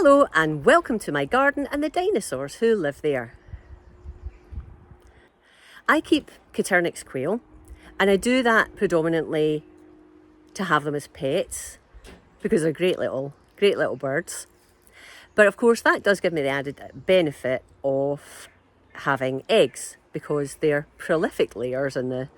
Hello and welcome to my garden and the dinosaurs who live there. I keep Caturnix quail and I do that predominantly to have them as pets because they're great little birds. But of course that does give me the added benefit of having eggs because they're prolific layers in the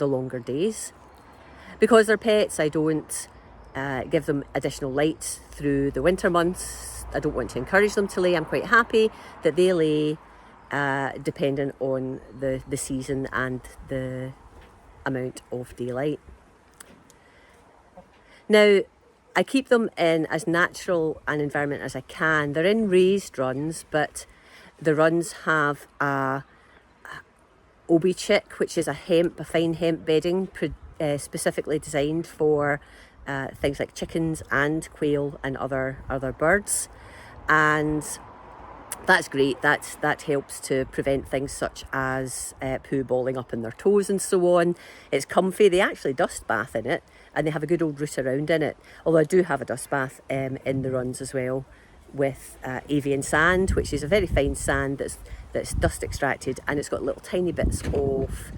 longer days. Because they're pets, I don't give them additional light through the winter months. I don't want to encourage them to lay. I'm quite happy that they lay depending on the season and the amount of daylight. Now, I keep them in as natural an environment as I can. They're in raised runs, but the runs have a obi chick, which is a fine hemp bedding specifically designed for things like chickens and quail and other birds, and that's great. That helps to prevent things such as poo balling up in their toes and so on. It's comfy. They actually dust bath in it and they have a good old root around in it, although I do have a dust bath in the runs as well with avian sand, which is a very fine sand that's dust extracted, and it's got little tiny bits of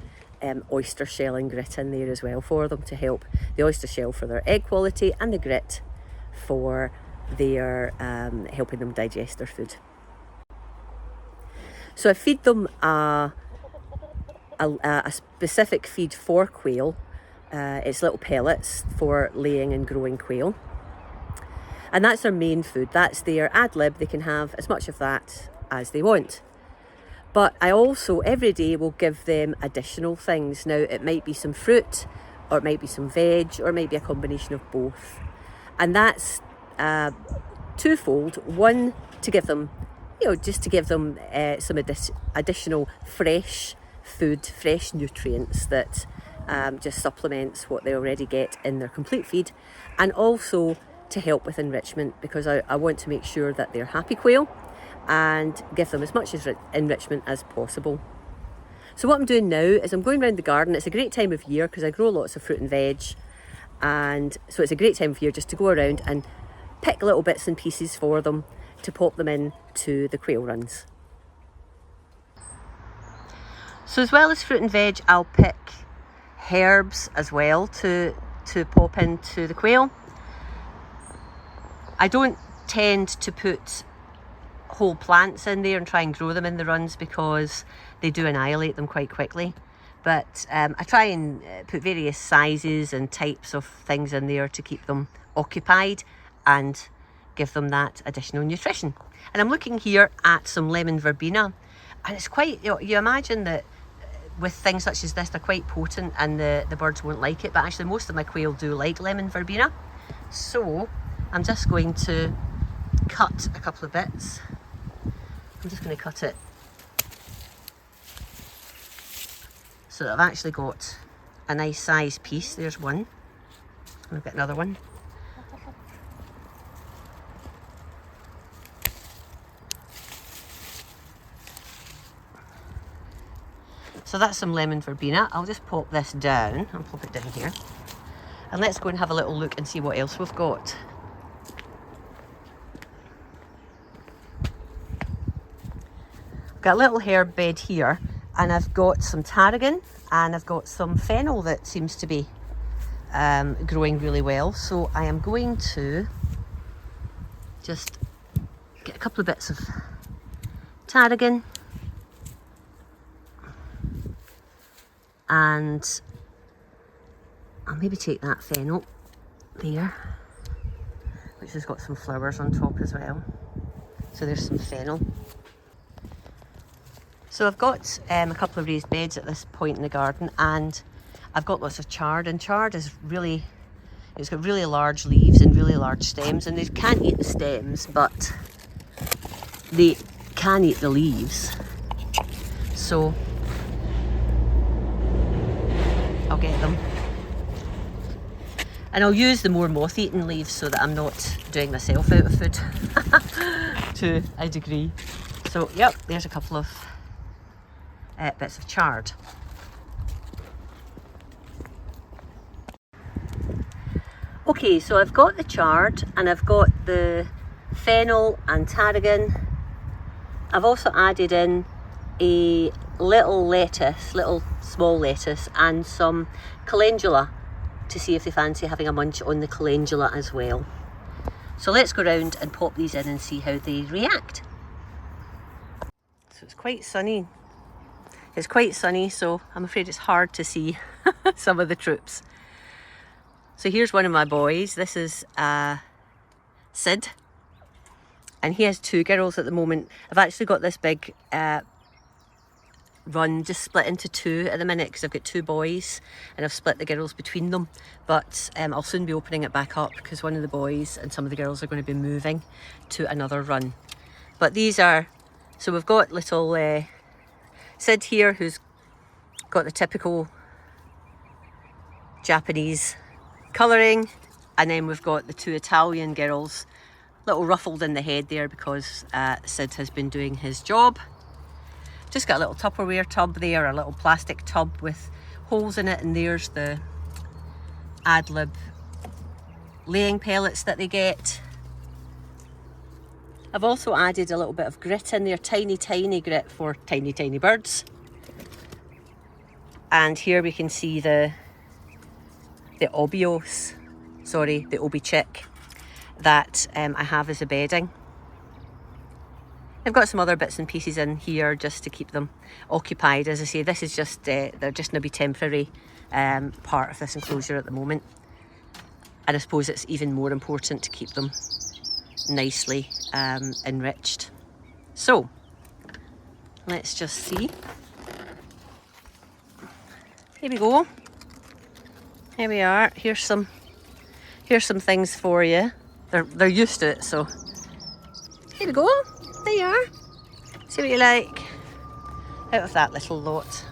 oyster shell and grit in there as well for them to help. The oyster shell for their egg quality and the grit for their helping them digest their food. So I feed them a specific feed for quail. It's little pellets for laying and growing quail. And that's their main food. That's their ad lib. They can have as much of that as they want. But I also every day will give them additional things. Now it might be some fruit, or it might be some veg, or it might be a combination of both. And that's twofold. One, to give them, just to give them some additional fresh food, fresh nutrients that just supplements what they already get in their complete feed, and also to help with enrichment, because I want to make sure that they're happy quail and give them as much enrichment as possible. So what I'm doing now is I'm going around the garden. It's a great time of year because I grow lots of fruit and veg, and so it's a great time of year just to go around and pick little bits and pieces for them to pop them into the quail runs. So as well as fruit and veg, I'll pick herbs as well to pop into the quail. I don't tend to put whole plants in there and try and grow them in the runs because they do annihilate them quite quickly. But I try and put various sizes and types of things in there to keep them occupied and give them that additional nutrition. And I'm looking here at some lemon verbena, and it's quite, you imagine that with things such as this, they're quite potent and the birds won't like it, but actually most of my quail do like lemon verbena. So I'm just going to cut a couple of bits. I'm just going to cut it so that I've actually got a nice size piece. There's one, and I've got another one. So that's some lemon verbena. I'll just pop this down. I'll pop it down here. And let's go and have a little look and see what else we've got. Got a little herb bed here, and I've got some tarragon and I've got some fennel that seems to be growing really well. So I am going to just get a couple of bits of tarragon, and I'll maybe take that fennel there, which has got some flowers on top as well. So there's some fennel. So I've got a couple of raised beds at this point in the garden, and I've got lots of chard, and chard is it's got really large leaves and really large stems, and they can't eat the stems, but they can eat the leaves. So I'll get them. And I'll use the more moth-eaten leaves so that I'm not doing myself out of food to a degree. So yep, there's a couple of bits of chard. Okay, so I've got the chard and I've got the fennel and tarragon. I've also added in a little lettuce, little small lettuce, and some calendula to see if they fancy having a munch on the calendula as well. So let's go round and pop these in and see how they react. So it's quite sunny. It's quite sunny, so I'm afraid it's hard to see some of the troops. So here's one of my boys. This is Sid. And he has 2 girls at the moment. I've actually got this big run just split into 2 at the minute because I've got 2 boys and I've split the girls between them. But I'll soon be opening it back up because one of the boys and some of the girls are going to be moving to another run. But these are, so we've got little Sid here, who's got the typical Japanese colouring, and then we've got the 2 Italian girls, little ruffled in the head there because Sid has been doing his job. Just got a little Tupperware tub there, a little plastic tub with holes in it, and there's the ad lib laying pellets that they get. I've also added a little bit of grit in there, tiny grit for tiny birds. And here we can see the obi chick that I have as a bedding. I've got some other bits and pieces in here just to keep them occupied. As I say, this is just, they're just going to be temporary part of this enclosure at the moment. And I suppose it's even more important to keep them nicely enriched. So, let's just see. Here we go. Here we are. Here's some things for you. They're used to it, so here we go. There you are. See what you like out of that little lot.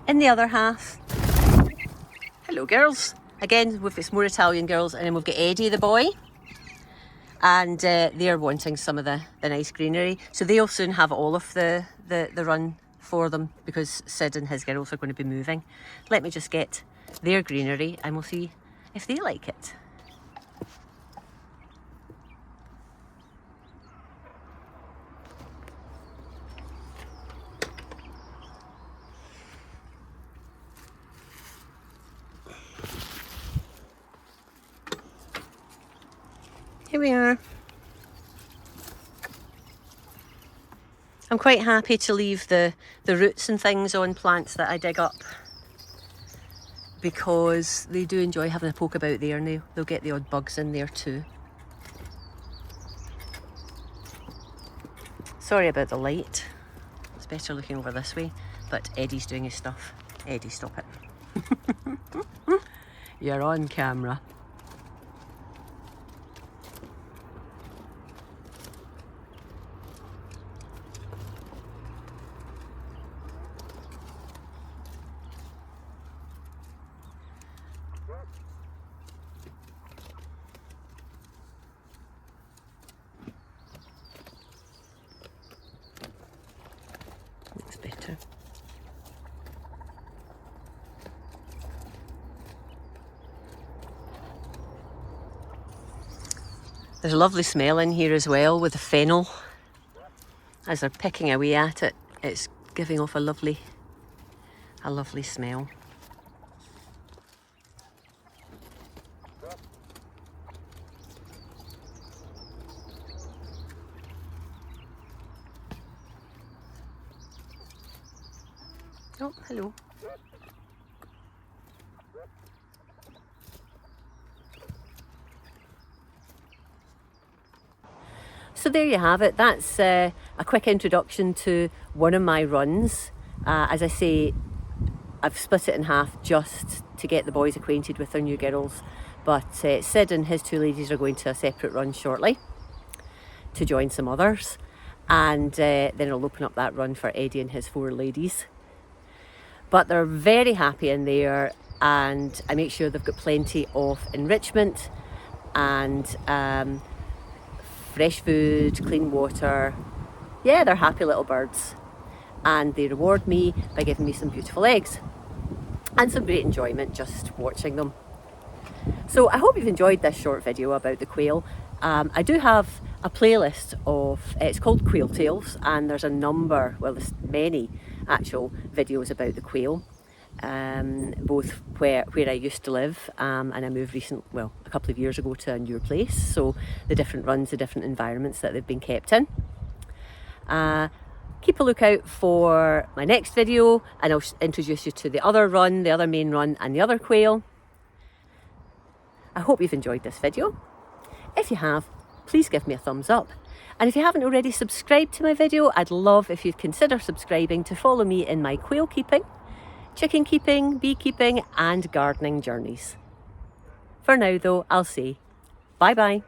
In the other half, hello girls. Again, we've got some more Italian girls, and then we've got Eddie the boy. And they're wanting some of the nice greenery. So they'll soon have all of the run for them because Sid and his girls are going to be moving. Let me just get their greenery and we'll see if they like it. Here we are. I'm quite happy to leave the roots and things on plants that I dig up because they do enjoy having a poke about there, and they'll get the odd bugs in there too. Sorry about the light. It's better looking over this way, but Eddie's doing his stuff. Eddie, stop it. You're on camera. Looks better. There's a lovely smell in here as well with the fennel. As they're picking away at it, it's giving off a lovely smell. Oh, hello. So there you have it. That's a quick introduction to one of my runs. As I say, I've split it in half just to get the boys acquainted with their new girls. But Sid and his 2 ladies are going to a separate run shortly to join some others. And then I'll open up that run for Eddie and his 4 ladies. But they're very happy in there, and I make sure they've got plenty of enrichment and fresh food, clean water. Yeah, they're happy little birds, and they reward me by giving me some beautiful eggs and some great enjoyment just watching them. So I hope you've enjoyed this short video about the quail. I do have a playlist of, it's called Quail Tales, and there's a number, well there's many actual videos about the quail, both where I used to live and I moved a couple of years ago to a newer place, so the different runs, the different environments that they've been kept in. Keep a lookout for my next video, and I'll introduce you to the other run, the other main run, and the other quail. I hope you've enjoyed this video. If you have, please give me a thumbs up. And if you haven't already subscribed to my video, I'd love if you'd consider subscribing to follow me in my quail keeping, chicken keeping, beekeeping, and gardening journeys. For now though, I'll say bye bye.